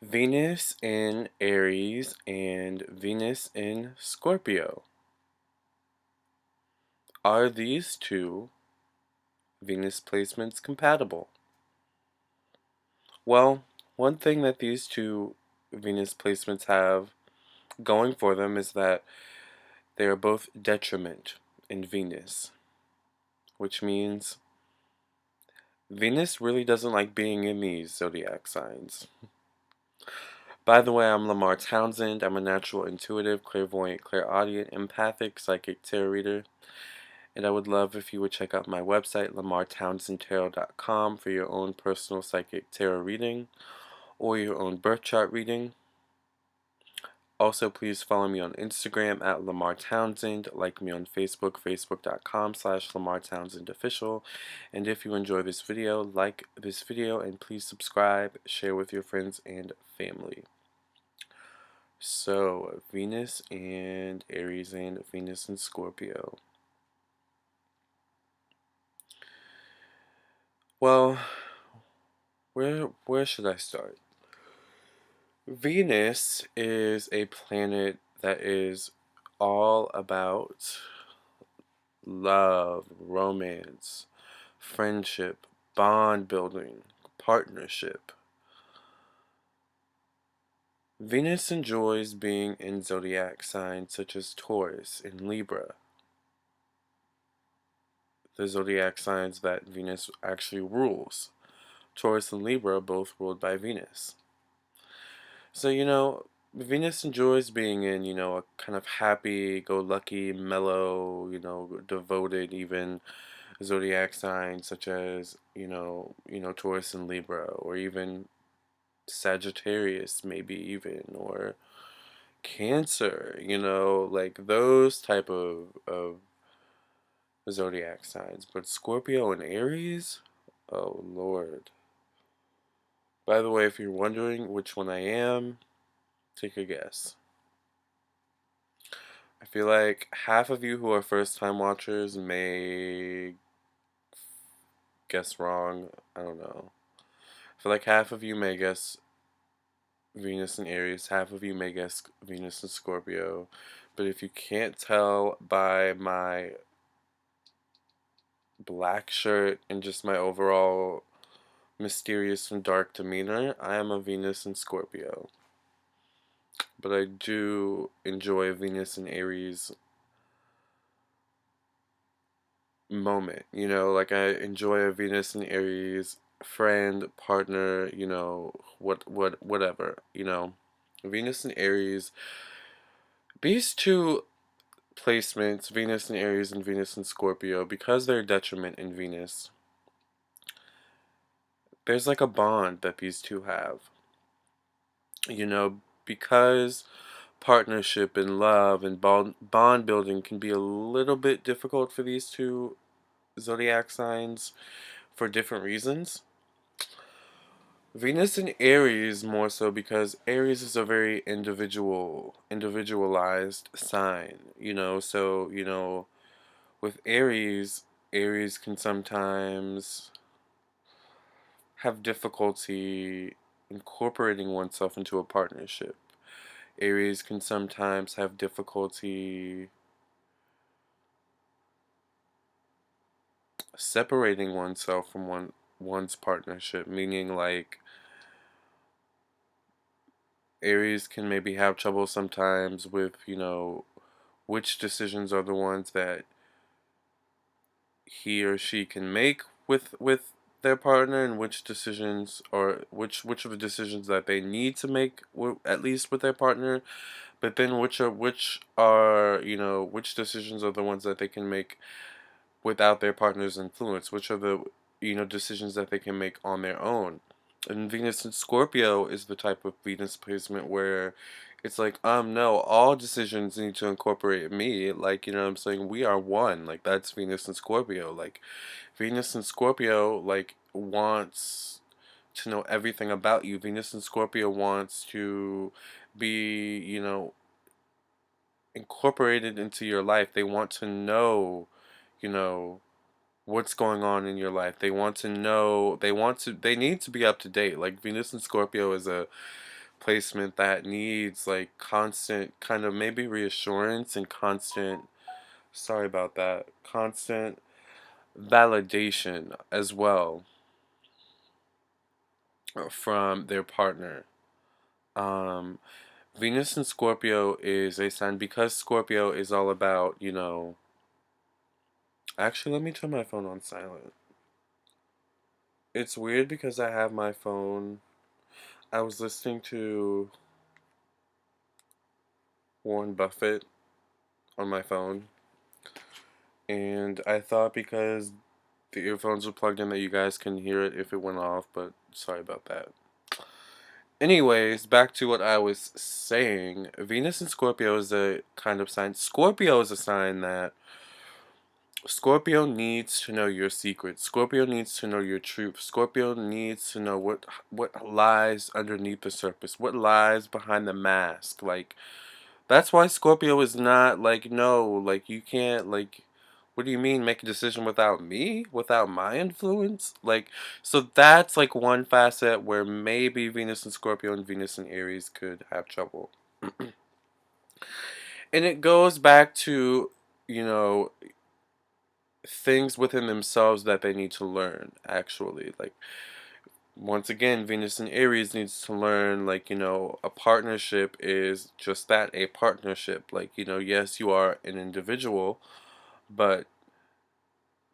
Venus in Aries and Venus in Scorpio. Are these two Venus placements compatible? Well, one thing that these two Venus placements have going for them is that they are both detriment in Venus, which means Venus really doesn't like being in these zodiac signs. By the way, I'm Lamar Townsend. I'm a natural intuitive, clairvoyant, clairaudient, empathic, psychic tarot reader. And I would love if you would check out my website, lamartownsendtarot.com, for your own personal psychic tarot reading or your own birth chart reading. Also, please follow me on Instagram at Lamar Townsend, like me on Facebook, facebook.com/Lamar Townsend Official. And if you enjoy this video, like this video and please subscribe, share with your friends and family. So, Venus and Aries and Venus and Scorpio. Well, where should I start? Venus is a planet that is all about love, romance, friendship, bond building, partnership. Venus enjoys being in zodiac signs such as Taurus and Libra, the zodiac signs that Venus actually rules. Taurus and Libra are both ruled by Venus. So, Venus enjoys being in, a kind of happy-go-lucky, mellow, devoted even zodiac signs such as, Taurus and Libra, or even Sagittarius, maybe even, or Cancer, like those type of zodiac signs. But Scorpio and Aries, oh Lord. By the way, if you're wondering which one I am, take a guess. I feel like half of you who are first time watchers may guess wrong. I don't know. I feel like half of you may guess Venus and Aries, half of you may guess Venus and Scorpio. But if you can't tell by my black shirt and just my overall mysterious and dark demeanor, I am a Venus and Scorpio. But I do enjoy Venus and Aries moment, like I enjoy a Venus and Aries friend, partner, whatever, Venus and Aries, these two placements, Venus and Aries and Venus and Scorpio, because they're detriment in Venus, there's like a bond that these two have, because partnership and love and bond building can be a little bit difficult for these two zodiac signs for different reasons. Venus in Aries more so because Aries is a very individualized sign, so, with Aries, Aries can sometimes have difficulty incorporating oneself into a partnership. Aries can sometimes have difficulty separating oneself from one's partnership, meaning like Aries can maybe have trouble sometimes with, which decisions are the ones that he or she can make with their partner, and which decisions, or which of the decisions that they need to make at least with their partner, but then which are which decisions are the ones that they can make without their partner's influence, which are the decisions that they can make on their own. And Venus in Scorpio is the type of Venus placement where it's like, no, all decisions need to incorporate me. Like, what I'm saying? We are one. Like, that's Venus in Scorpio. Like, Venus in Scorpio, like, wants to know everything about you. Venus in Scorpio wants to be, incorporated into your life. They want to know, you know, what's going on in your life. They want to know, they need to be up to date. Like Venus and Scorpio is a placement that needs like constant kind of maybe reassurance and constant, sorry about that, constant validation as well from their partner. Um, Venus in Scorpio is a sign because Scorpio is all about, actually, let me turn my phone on silent. It's weird because I have my phone. I was listening to Warren Buffett on my phone, and I thought because the earphones were plugged in that you guys can hear it if it went off, but sorry about that. Anyways, back to what I was saying. Venus in Scorpio is a kind of sign. Scorpio is a sign that Scorpio needs to know your secrets. Scorpio needs to know your truth. Scorpio needs to know what lies underneath the surface. What lies behind the mask. Like that's why Scorpio is not like no, like you can't like what do you mean make a decision without me? Without my influence? Like so that's like one facet where maybe Venus and Scorpio and Venus and Aries could have trouble. And it goes back to, you know, things within themselves that they need to learn actually. Like once again, Venus and Aries needs to learn like, a partnership is just that, a partnership. Like, yes, you are an individual, but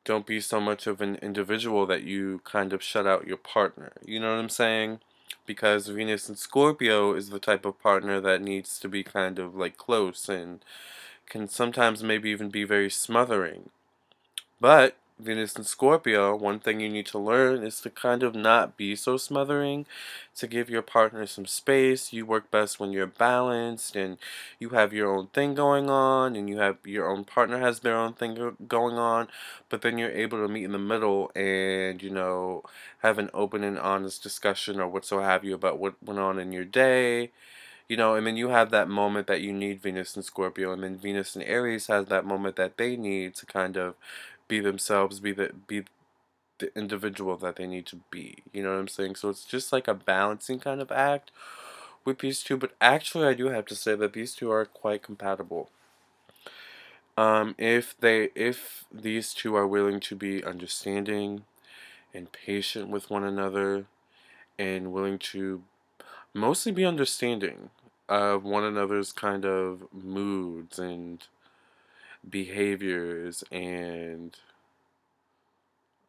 don't be so much of an individual that you kind of shut out your partner. You know what I'm saying? Because Venus and Scorpio is the type of partner that needs to be kind of like close and can sometimes maybe even be very smothering. But Venus and Scorpio, one thing you need to learn is to kind of not be so smothering, to give your partner some space. You work best when you're balanced and you have your own thing going on and you have your own partner has their own thing going on, but then you're able to meet in the middle and, have an open and honest discussion or what so have you about what went on in your day. And then you have that moment that you need Venus and Scorpio, and then Venus and Aries has that moment that they need to kind of be themselves, be the individual that they need to be. You know what I'm saying? So it's just like a balancing kind of act with these two. But actually, I do have to say that these two are quite compatible. If these two are willing to be understanding and patient with one another and willing to mostly be understanding of one another's kind of moods and behaviors and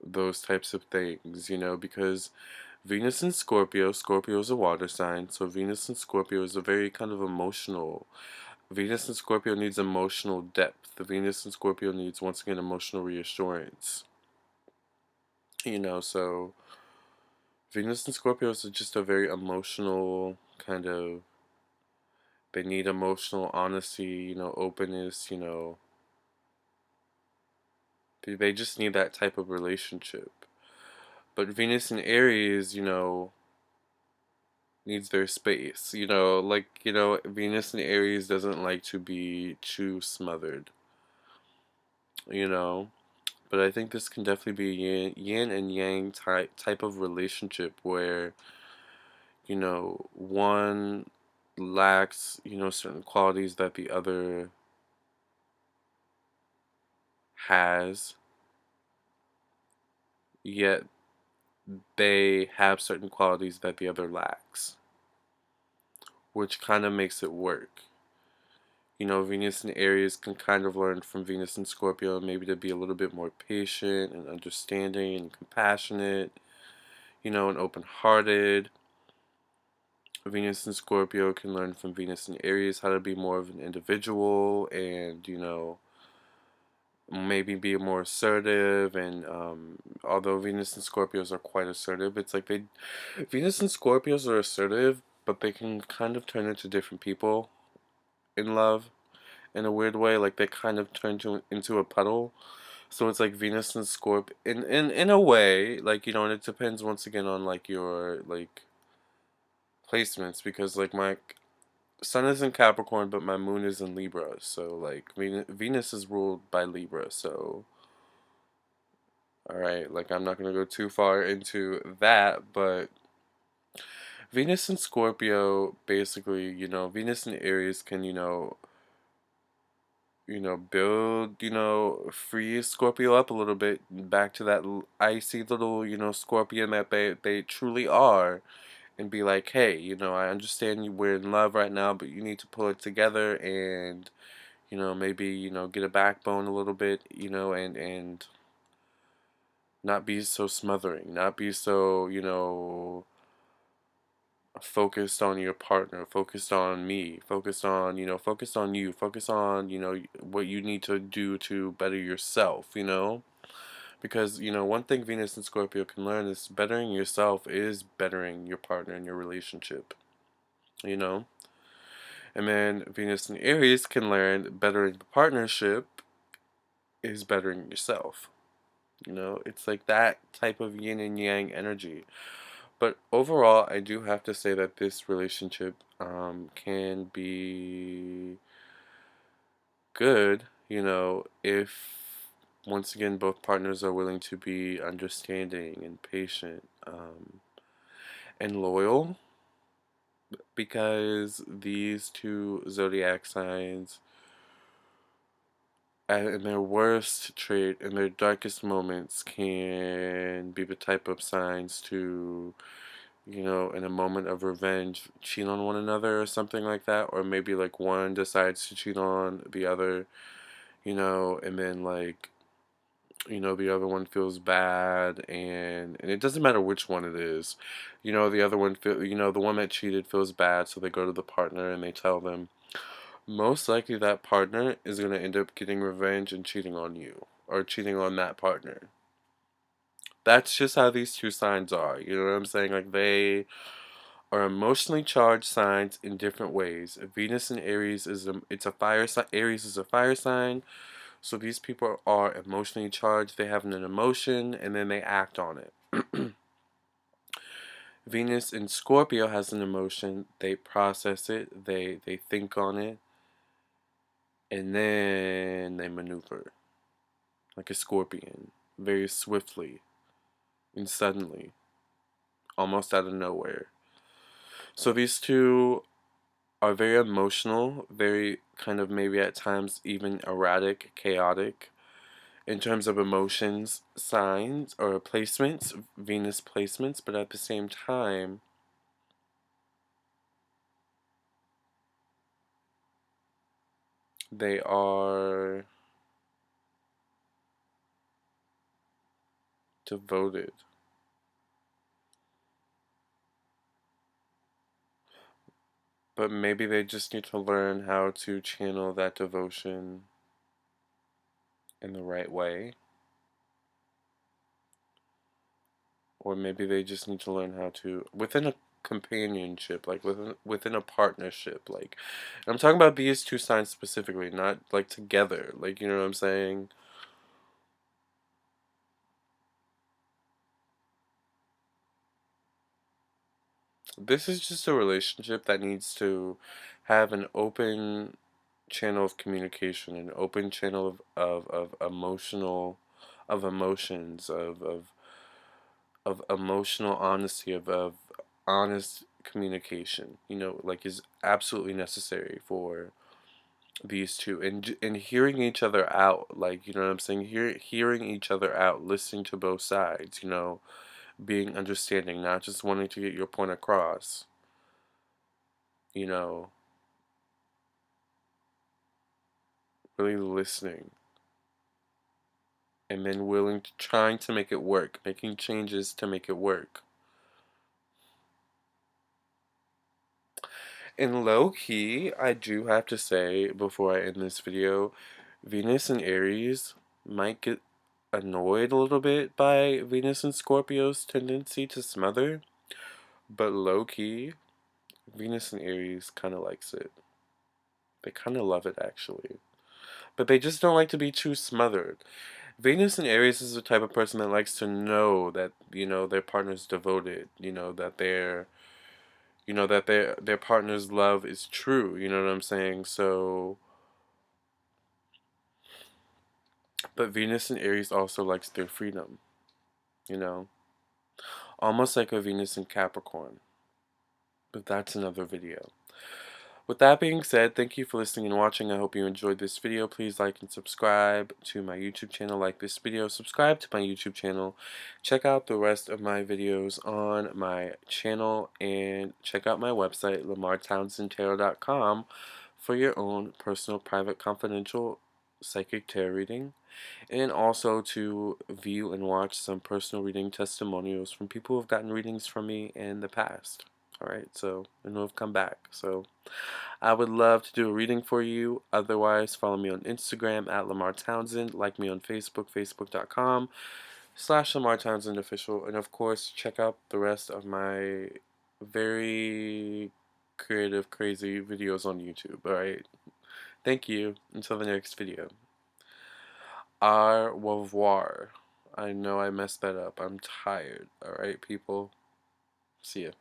those types of things, because Venus and Scorpio, Scorpio is a water sign, so Venus and Scorpio is a very kind of emotional. Venus and Scorpio needs emotional depth. The Venus and Scorpio needs, once again, emotional reassurance. So Venus and Scorpio is just a very emotional kind of, they need emotional honesty, openness, they just need that type of relationship. But Venus and Aries, needs their space. Venus and Aries doesn't like to be too smothered, you know. But I think this can definitely be a yin and yang type of relationship where, one lacks, certain qualities that the other has, yet they have certain qualities that the other lacks, which kind of makes it work. Venus and Aries can kind of learn from Venus and Scorpio maybe to be a little bit more patient and understanding and compassionate, and open-hearted. Venus and Scorpio can learn from Venus and Aries how to be more of an individual and, maybe be more assertive. And although Venus and Scorpios are quite assertive, it's like Venus and Scorpios are assertive, but they can kind of turn into different people in love in a weird way. Like they kind of turn into a puddle. So it's like Venus and Scorp in a way, like and it depends once again on like your like placements because like my sun is in Capricorn, but my moon is in Libra. So like Venus is ruled by Libra. So all right, like I'm not gonna go too far into that, but Venus and Scorpio, basically, Venus and Aries can, build, free Scorpio up a little bit, back to that icy little, scorpion that they truly are, and be like, hey, I understand we're in love right now, but you need to pull it together and, maybe, get a backbone a little bit, and not be so smothering, not be so, focused on your partner, focused on me, focused on you, focus on, what you need to do to better yourself, because, one thing Venus and Scorpio can learn is bettering yourself is bettering your partner in your relationship, you know? And then Venus and Aries can learn bettering the partnership is bettering yourself. It's like that type of yin and yang energy. But overall, I do have to say that this relationship can be good, if once again both partners are willing to be understanding and patient and loyal, because these two zodiac signs, in their worst trait, in their darkest moments, can be the type of signs to, in a moment of revenge, cheat on one another or something like that, or maybe like one decides to cheat on the other, and then like, the other one feels bad, and it doesn't matter which one it is, the other one the one that cheated feels bad, so they go to the partner and they tell them, most likely that partner is going to end up getting revenge and cheating on you, or cheating on that partner. That's just how these two signs are. You know what I'm saying? Like, they are emotionally charged signs in different ways. Venus and Aries it's a fire sign. Aries is a fire sign. So these people are emotionally charged. They have an emotion and then they act on it. Venus in Scorpio has an emotion. They process it. They think on it, and then they maneuver like a scorpion, very swiftly and suddenly, almost out of nowhere. So these two are very emotional, very kind of maybe at times even erratic, chaotic in terms of emotions, signs, or placements, Venus placements, but at the same time, they are devoted. But maybe they just need to learn how to channel that devotion in the right way. Or maybe they just need to learn how to, within a companionship, like within a partnership, like, and I'm talking about these two signs specifically, not like together, like, you know what I'm saying? This is just a relationship that needs to have an open channel of communication, an open channel of emotional, of emotions, of emotional honesty, of honest communication, like, is absolutely necessary for these two, and hearing each other out, like, you know what I'm saying, hearing each other out, listening to both sides, being understanding, not just wanting to get your point across, you know really listening, and then willing to trying to make it work, making changes to make it work. And low key, I do have to say before I end this video, Venus and Aries might get annoyed a little bit by Venus and Scorpio's tendency to smother, but low key, Venus and Aries kind of likes it. They kind of love it actually. But they just don't like to be too smothered. Venus and Aries is the type of person that likes to know that, their partner's devoted, that their partner's love is true, you know what I'm saying? So, but Venus and Aries also likes their freedom, you know? Almost like a Venus in Capricorn. but that's another video. With that being said, thank you for listening and watching. I hope you enjoyed this video. Please like and subscribe to my YouTube channel. Like this video, subscribe to my YouTube channel. Check out the rest of my videos on my channel, and check out my website, lamartownsendtarot.com, for your own personal, private, confidential psychic tarot reading, and also to view and watch some personal reading testimonials from people who have gotten readings from me in the past. Alright, so, and who have come back. So, I would love to do a reading for you. Otherwise, follow me on Instagram at Lamar Townsend. Like me on Facebook, facebook.com/Lamar Townsend Official. And of course, check out the rest of my very creative, crazy videos on YouTube. Alright? Thank you. Until the next video. Au revoir. I know I messed that up. I'm tired. Alright, people? See ya.